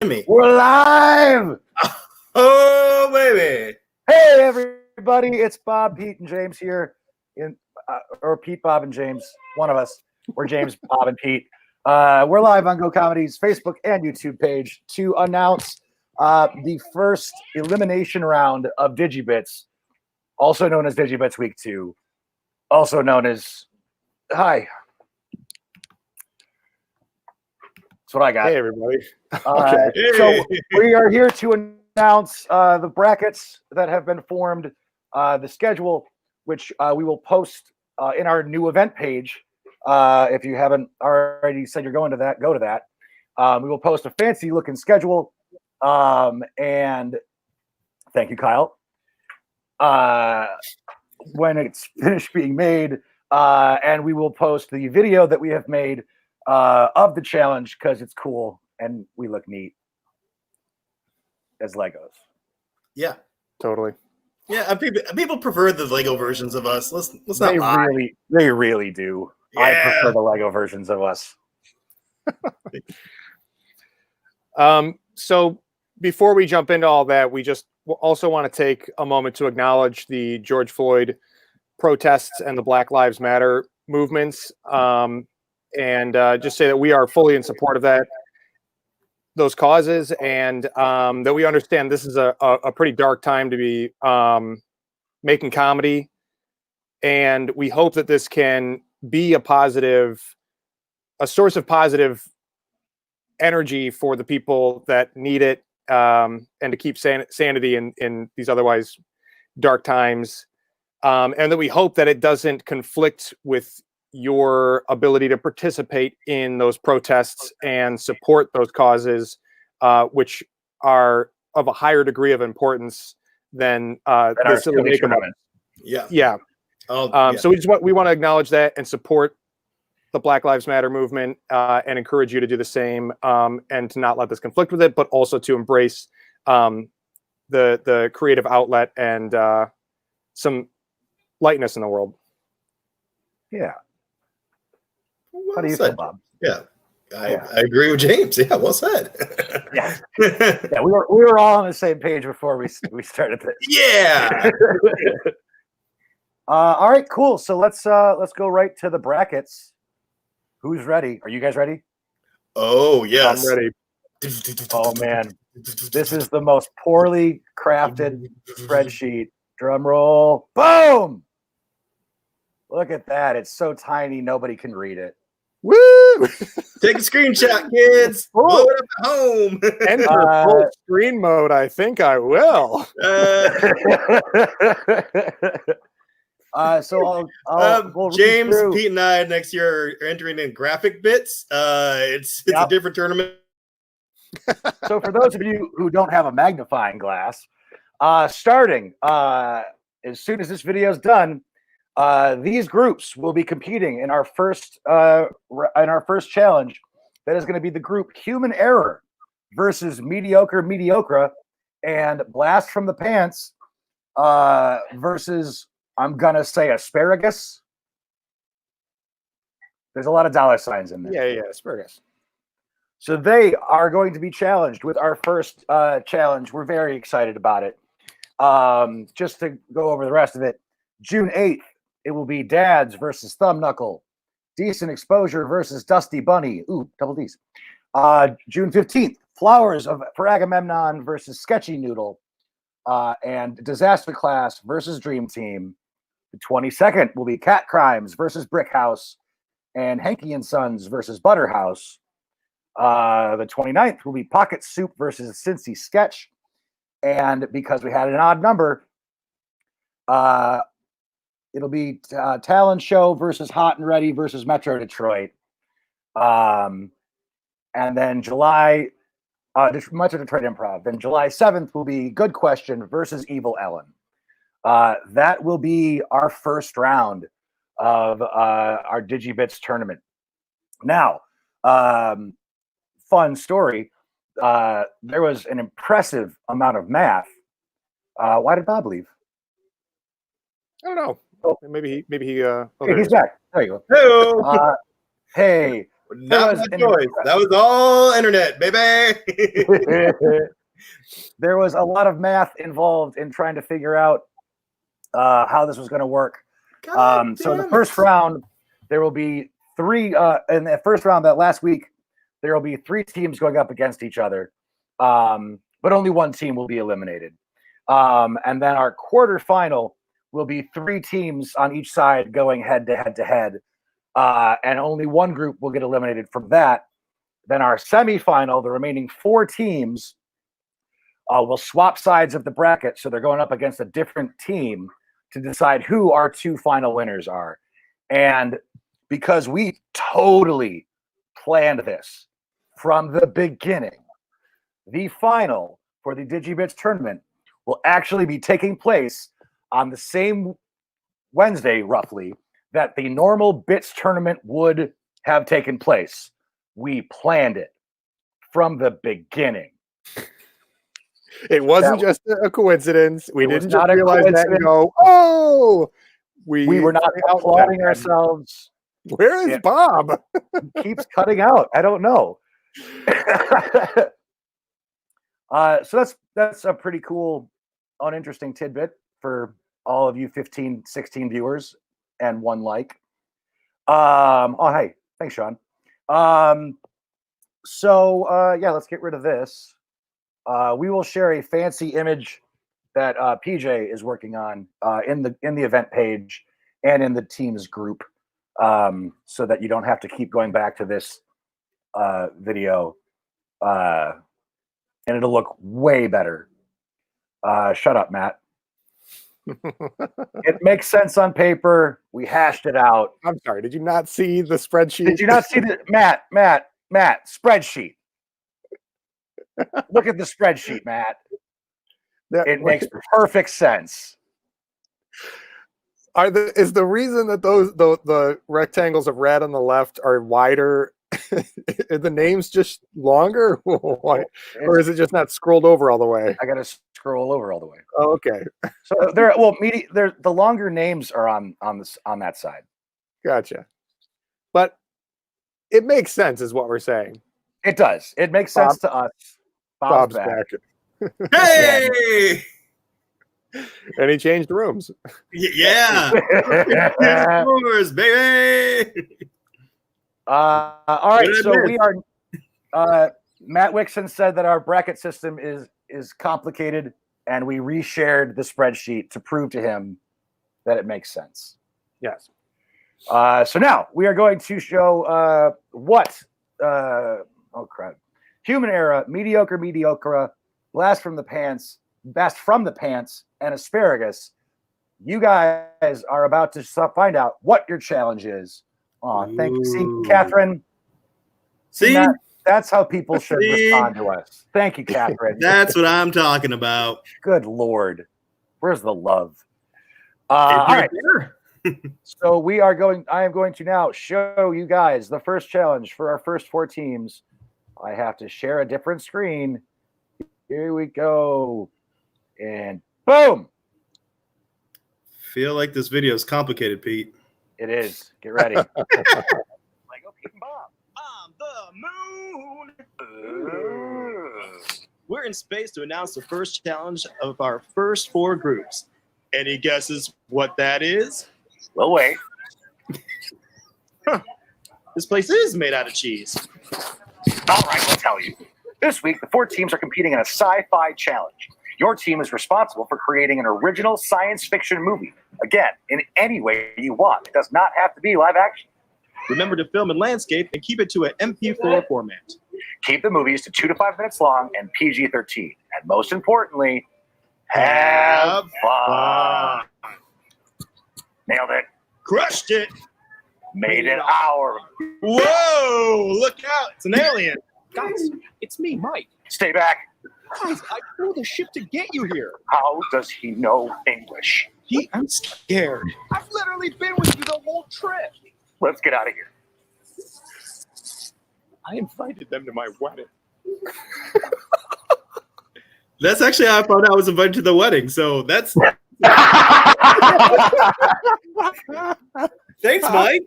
me? We're live! Oh, baby. Hey, everybody. It's Bob, Pete, and James here. Or Pete, Bob, and James. One of us. We're James, Bob, and Pete. We're live on Go Comedy's Facebook and YouTube page to announce the first elimination round of Digi-Bits, also known as Digi-Bits Week 2, also known as... Hi. That's what I got. Hey, everybody. Okay. So we are here to announce the brackets that have been formed, the schedule, which we will post in our new event page. If you haven't already said you're going to that, go to that. We will post a fancy looking schedule. And thank you, Kyle. When it's finished being made, and we will post the video that we have made of the challenge because it's cool and we look neat as Legos. Yeah, Totally. yeah. People prefer the Lego versions of us. Let's not They lie. really do. Yeah. I prefer the Lego versions of us. So before we jump into all that, we just also want to take a moment to acknowledge the George Floyd protests and the Black Lives Matter movements, and just say that we are fully in support of those causes, and that we understand this is a pretty dark time to be making comedy, and we hope that this can be a source of positive energy for the people that need it, and to keep sanity in these otherwise dark times, and that we hope that it doesn't conflict with your ability to participate in those protests and support those causes, which are of a higher degree of importance than this silly tournament. Yeah. So we want to acknowledge that and support the Black Lives Matter movement, and encourage you to do the same, and to not let this conflict with it, but also to embrace the creative outlet and some lightness in the world. Yeah. Well How do you said. feel, Bob? Yeah. I agree with James. Yeah, well said. Yeah. Yeah, we were all on the same page before we started this. Yeah. All right, cool. So let's go right to the brackets. Who's ready? Are you guys ready? Oh, yes. I'm ready. Oh man, this is the most poorly crafted spreadsheet. Drum roll. Boom! Look at that. It's so tiny nobody can read it. Woo! Take a screenshot, kids. Blow it up at home. Enter full screen mode. I think I will. So we'll James, Pete, and I next year are entering in graphic bits. It's a different tournament. So for those of you who don't have a magnifying glass, starting as soon as this video is done, these groups will be competing in our first challenge. That is going to be the group Human Error versus Mediocre, and Blast from the Pants versus, I'm gonna say, Asparagus. There's a lot of dollar signs in there. Yeah, asparagus. So they are going to be challenged with our first challenge. We're very excited about it. Just to go over the rest of it, June 8th, it will be Dads versus Thumb Knuckle. Decent Exposure versus Dusty Bunny. Ooh, double D's. June 15th, Flowers for Agamemnon versus Sketchy Noodle. And Disaster Class versus Dream Team. The 22nd will be Cat Crimes versus Brick House. And Hanky and Sons versus Butterhouse. The 29th will be Pocket Soup versus Cincy Sketch. And because we had an odd number, it'll be Talon Show versus Hot and Ready versus Metro Detroit. And then Metro Detroit Improv. Then July 7th will be Good Question versus Evil Ellen. That will be our first round of our Digi-Bits tournament. Now, fun story. There was an impressive amount of math. Why did Bob leave? I don't know. Maybe he. Hey, he's back. There you go. Hello. Hey, Not my choice. That was all internet, baby. There was a lot of math involved in trying to figure out how this was going to work. So in the first round, there will be three. In the first round, that last week, there will be 3 teams going up against each other, but only one team will be eliminated. And then our quarterfinal will be 3 teams on each side going head to head to head, and only one group will get eliminated from that. Then our semifinal, the remaining 4 teams will swap sides of the bracket, so they're going up against a different team to decide who our 2 final winners are. And because we totally planned this from the beginning, the final for the Digi-Bits tournament will actually be taking place on the same Wednesday, roughly, that the normal Bits tournament would have taken place. We planned it from the beginning. It wasn't just a coincidence. We didn't just realize that and go, oh, we were not applauding ourselves. Where is Bob? He keeps cutting out. I don't know. So that's a pretty cool, uninteresting tidbit for all of you 15, 16 viewers and 1 like. Oh, hey, thanks, Sean. Yeah, let's get rid of this. We will share a fancy image that PJ is working on in the event page and in the team's group, so that you don't have to keep going back to this video, and it'll look way better. Shut up, Matt. It makes sense on paper. We hashed it out. I'm sorry. Did you not see the spreadsheet? Did you not see the Matt spreadsheet? Look at the spreadsheet, Matt. It makes perfect sense. Is the reason that the rectangles of red on the left are wider? Are the names just longer? Or is it just not scrolled over all the way? I gotta scroll over all the way. Oh, okay. So the longer names are on that side. Gotcha. But it makes sense, is what we're saying. It does. It makes sense to us. Bob's back. Hey! And he changed rooms. Yeah. Yours, baby. All right. So we are. Matt Wixon said that our bracket system is complicated, and we reshared the spreadsheet to prove to him that it makes sense. Yes. So now we are going to show what. Oh crap! Human Era, Mediocre, Blast from the Pants, Best from the Pants, and Asparagus. You guys are about to find out what your challenge is. Oh, thank you. See, Catherine. See? That's how people should respond to us. Thank you, Catherine. That's what I'm talking about. Good Lord. Where's the love? All right. So I am going to now show you guys the first challenge for our first 4 teams. I have to share a different screen. Here we go. And boom. Feel like this video is complicated, Pete. It is. Get ready. Lego Pete and Bob. On the moon. We're in space to announce the first challenge of our first 4 groups. Any guesses what that is? Well, wait. This place is made out of cheese. All right, we'll tell you. This week, the 4 teams are competing in a sci-fi challenge. Your team is responsible for creating an original science fiction movie. Again, in any way you want. It does not have to be live action. Remember to film in landscape and keep it to an MP4 format. Keep the movies to 2 to 5 minutes long and PG-13. And most importantly, have fun. Nailed it. Crushed it. Made it our. Whoa, look out. It's an alien. Guys, it's me, Mike. Stay back. Guys, I flew the ship to get you here. How does he know English? I'm scared. I've literally been with you the whole trip. Let's get out of here. I invited them to my wedding. That's actually how I found out I was invited to the wedding. So that's Thanks, Mike.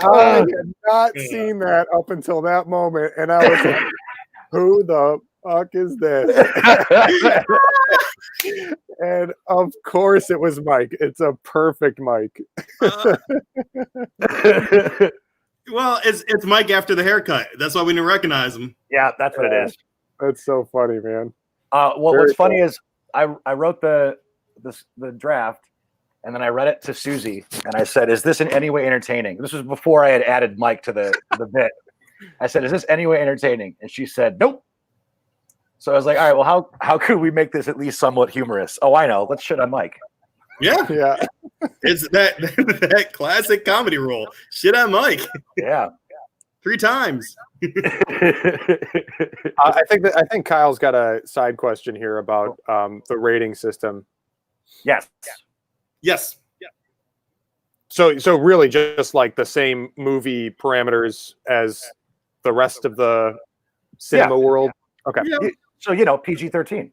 I had not seen that up until that moment, and I was like, "Who the fuck is this?" And of course, it was Mike. It's a perfect Mike. Well, it's Mike after the haircut. That's why we didn't recognize him. Yeah, that's what it is. That's so funny, man. Well, Very what's funny is I wrote the draft, and then I read it to Susie, and I said, "Is this in any way entertaining?" This was before I had added Mike to the bit. I said, "Is this any way entertaining?" And she said, "Nope." So I was like, "All right, well, how could we make this at least somewhat humorous?" Oh, I know. Let's shit on Mike. Yeah, Yeah. it's that classic comedy rule. Shit on Mike. Yeah. 3 times. I think Kyle's got a side question here about the rating system. Yes. Yes. So really just like the same movie parameters as the rest of the cinema world. Okay. Yeah. So PG-13.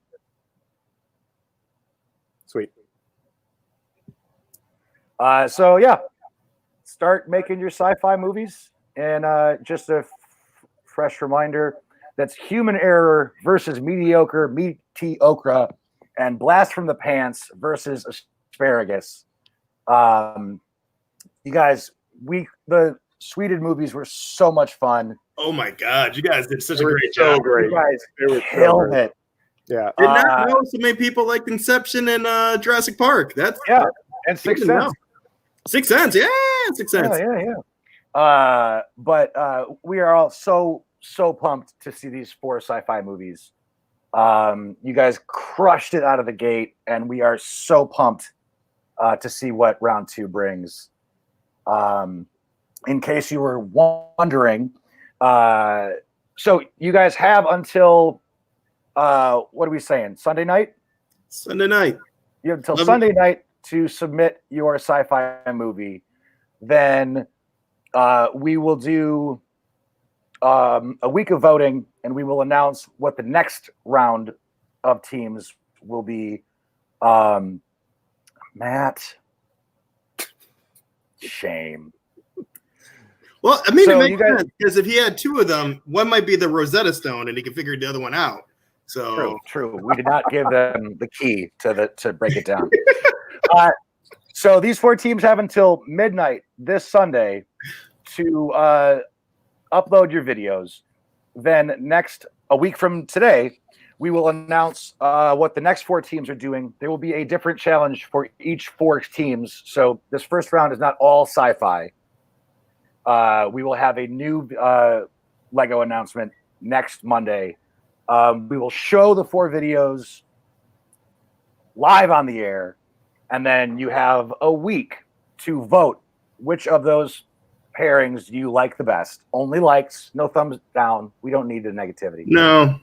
Sweet. So yeah, start making your sci-fi movies, and just a fresh reminder: that's Human Error versus Mediocre, and Blast from the Pants versus Asparagus. You guys, the Sweden movies were so much fun. Oh my God, you guys did such a They were great so job. great. You guys It was so killed great. it. Yeah. Did not know so many people like Inception and Jurassic Park. That's And Sixth Sense. 6 Sense, yeah, 6 Sense. Yeah. But we are all so pumped to see these 4 sci-fi movies. You guys crushed it out of the gate, and we are so pumped to see what round 2 brings. In case you were wondering, so you guys have until what are we saying? Sunday night? Sunday night. You have until Sunday night to submit your sci-fi movie. Then we will do a week of voting, and we will announce what the next round of teams will be. Matt, shame. Well, I mean, So it you makes guys- sense because if he had 2 of them, one might be the Rosetta Stone, and he can figure the other one out. So True. We did not give them the key to break it down. So these 4 teams have until midnight this Sunday to upload your videos. Then a week from today, we will announce what the next 4 teams are doing. There will be a different challenge for each 4 teams. So this first round is not all sci-fi. We will have a new Lego announcement next Monday. We will show the 4 videos live on the air, and then you have a week to vote which of those pairings do you like the best. Only likes, no thumbs down. We don't need the negativity. no.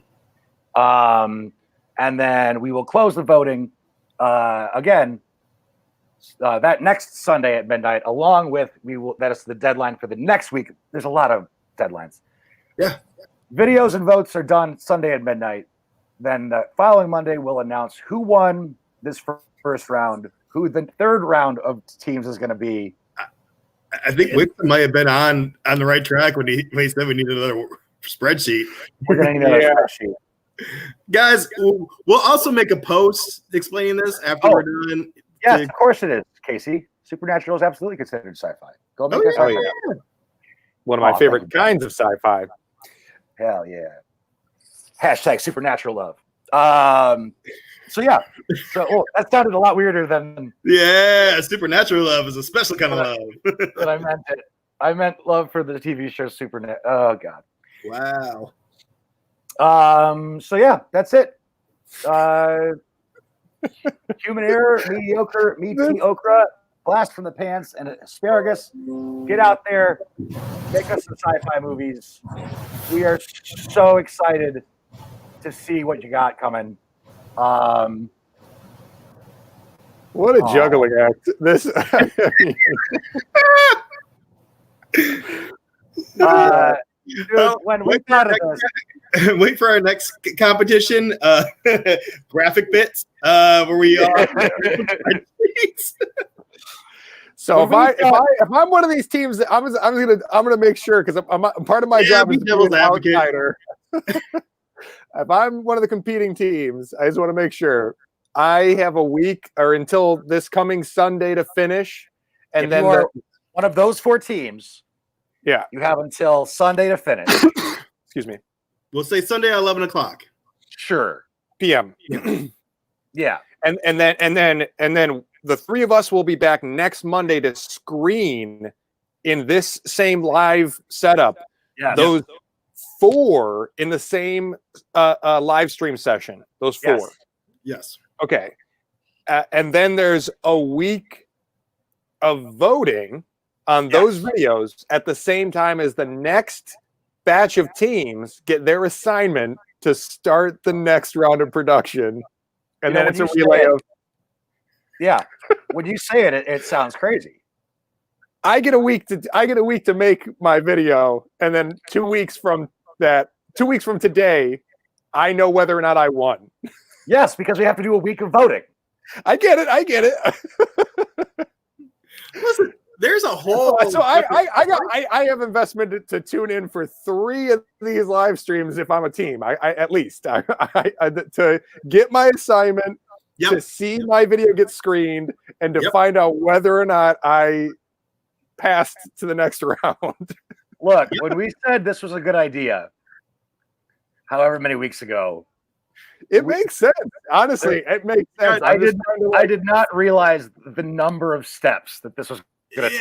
And then we will close the voting again that next Sunday at midnight, along with that is the deadline for the next week. There's a lot of deadlines. Yeah. Videos and votes are done Sunday at midnight. Then the following Monday, we'll announce who won this first round, who the third round of teams is going to be. I think Wixon might have been on the right track when he said we need another spreadsheet. We're going to need another spreadsheet. Guys, we'll also make a post explaining this after we're done. Yes, of course it is, Casey. Supernatural is absolutely considered sci-fi. Go make that sci-fi. One of my favorite kinds of sci-fi. Hell yeah. Hashtag supernatural love. So yeah. So that sounded a lot weirder than Supernatural love is a special kind of love. that I meant it. I meant love for the TV show Supernatural. Oh god. Wow. So yeah, that's it. Human Error, Mediocre, Okra, Blast from the Pants, and Asparagus. Get out there, make us some sci-fi movies. We are so excited to see what you got coming. What a juggling act! This. When we thought of this, wait for our next competition, Graphic Bits, where we are. So if I'm one of these teams, I'm gonna make sure, because I'm part of my job is to be an outsider. If I'm one of the competing teams, I just want to make sure I have a week or until this coming Sunday to finish, and if then you are one of those 4 teams, yeah, you have until Sunday to finish. Excuse me. We'll say Sunday at 11 o'clock. Sure. PM. Yeah. And then the 3 of us will be back next Monday to screen in this same live setup. Yeah. Those 4 in the same live stream session. Those 4. Yes. Okay. And then there's a week of voting on those videos at the same time as the next batch of teams get their assignment to start the next round of production. And then it's a relay of. Yeah. When you say it, it sounds crazy. I get a week to make my video, and then 2 weeks from today, I know whether or not I won. Yes, because we have to do a week of voting. I get it. Listen, there's a whole. So I have investment to tune in for 3 of these live streams if I'm a team. I at least to get my assignment, to see my video get screened, and to find out whether or not I passed to the next round. Look, when we said this was a good idea, however many weeks ago, it makes sense. Honestly, it makes sense. I did not realize the number of steps that this was going to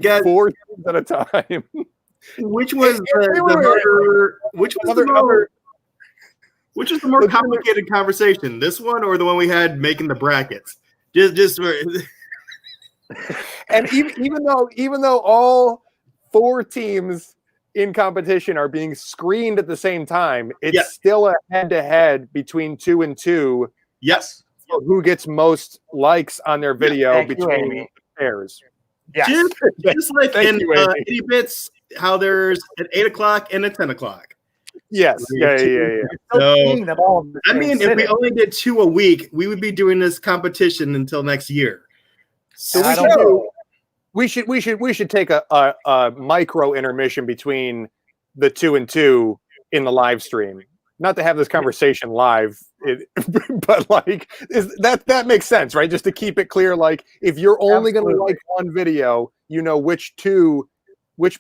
take. 4 things at a time. Which was which was the more complicated conversation? This one or the one we had making the brackets? Just and even though all 4 teams in competition are being screened at the same time, it's still a head-to-head between 2 and 2. Yes. For who gets most likes on their video between pairs. Yes. Just like in Digi-Bits, how there's an 8 o'clock and a 10 o'clock. Yes. Yeah. So, I mean, if we only did 2 a week, we would be doing this competition until next year. So we should take a micro intermission between the 2 and 2 in the live stream. Not to have this conversation live, but like that makes sense, right? Just to keep it clear, like if you're only going to like one video, you know which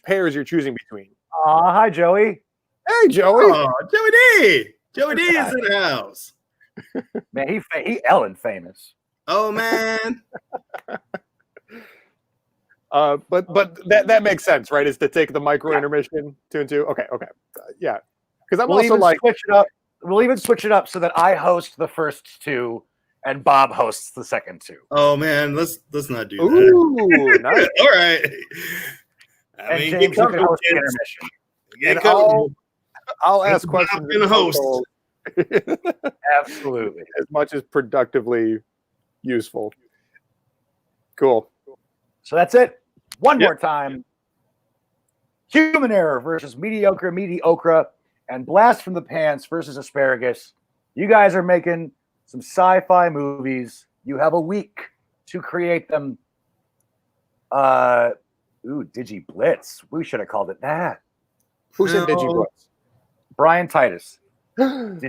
pairs you're choosing between. Hi, Joey. Hey, Joey. Oh, Joey D. Joey D is in the house. Man, he Ellen famous. Oh man. But that makes sense, right? Is to take the micro intermission 2 and 2. Okay. Yeah. Because We'll even switch it up so that I host the first 2 and Bob hosts the second 2. Oh man, let's not do that. Ooh, nice. All right. I mean, James, you can host the intermission. And I'll ask questions. In host. Absolutely. As much as productively useful. Cool. So that's it. One more time. Human Error versus Mediocre, and Blast from the Pants versus Asparagus. You guys are making some sci-fi movies. You have a week to create them. Digi-Blitz. We should have called it that. Who said Digi-Blitz? Brian Titus. We can't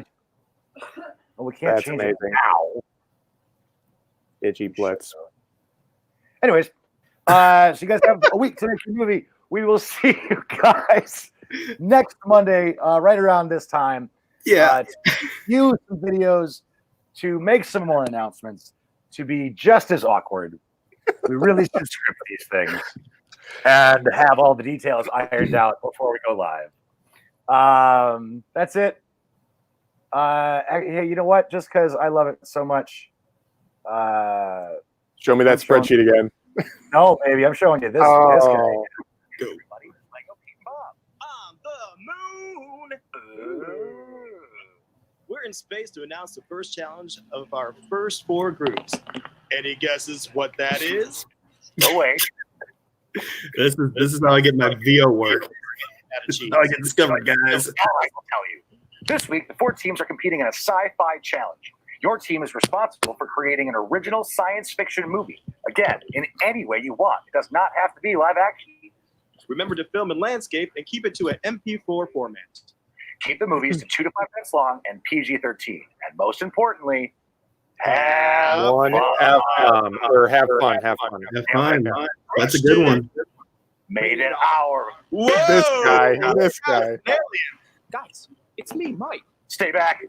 That's change amazing. it now. Digi-Blitz. Anyways, so you guys have a week to make your movie. We will see you guys next Monday, right around this time. Yeah. To use some videos, to make some more announcements, to be just as awkward. We really should script these things and have all the details ironed out before we go live. That's it. Hey, you know what? Just because I love it so much. Show me that spreadsheet again. No, baby, I'm showing you this. Oh. This guy. On the moon. We're in space to announce the first challenge of our first 4 groups. Any guesses what that is? No way. This is how I get my VO work. This is how I get discovered, guys. I will tell you. This week, the 4 teams are competing in a sci-fi challenge. Your team is responsible for creating an original science fiction movie. Again, in any way you want. It does not have to be live action. Remember to film in landscape and keep it to an MP4 format. Keep the movies to 2 to 5 minutes long and PG-13. And most importantly, have One, fun. have fun. Or have fun. Have fun. Have fun. That's a good one. Made an hour. Whoa! This guy. Guys, it's me, Mike. Stay back.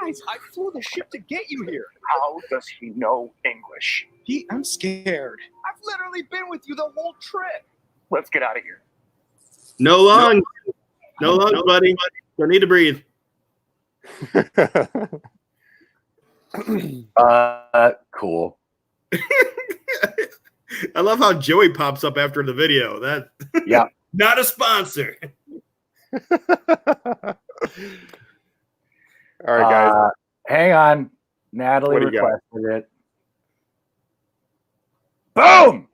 Guys, I flew the ship to get you here. How does he know English? Pete, I'm scared. I've literally been with you the whole trip. Let's get out of here. No lungs. No lungs, buddy. Don't need to breathe. Cool. I love how Joey pops up after the video. That Yeah. Not a sponsor. All right, guys. Hang on. Natalie What do you got? requested it. Boom!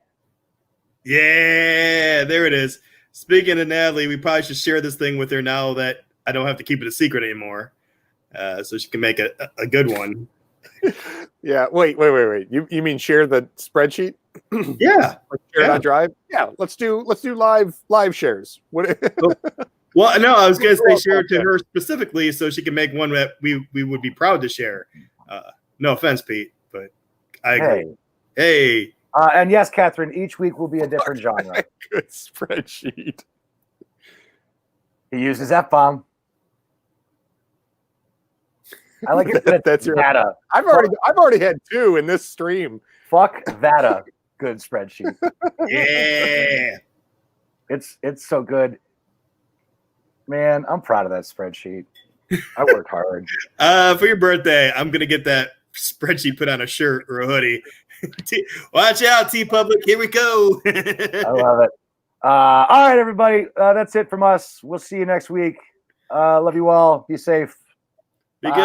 Yeah, there it is. Speaking of Natalie, we probably should share this thing with her now that I don't have to keep it a secret anymore, so she can make a good one. Yeah. Wait. You mean share the spreadsheet? Yeah. Share it on Drive? Yeah. Let's do live shares. What? Well, no, I was going to say share it to her specifically so she can make one that we would be proud to share. No offense, Pete, but I agree. Hey. And yes, Catherine, each week will be a different genre. Good spreadsheet. He uses F-bomb. I like it. That's your data. I've already had 2 in this stream. Fuck that a good spreadsheet. Yeah. It's so good. Man, I'm proud of that spreadsheet. I worked hard. For your birthday, I'm going to get that spreadsheet put on a shirt or a hoodie. Watch out, T-Public. Here we go. I love it. All right, everybody. That's it from us. We'll see you next week. Love you all. Be safe. Be good.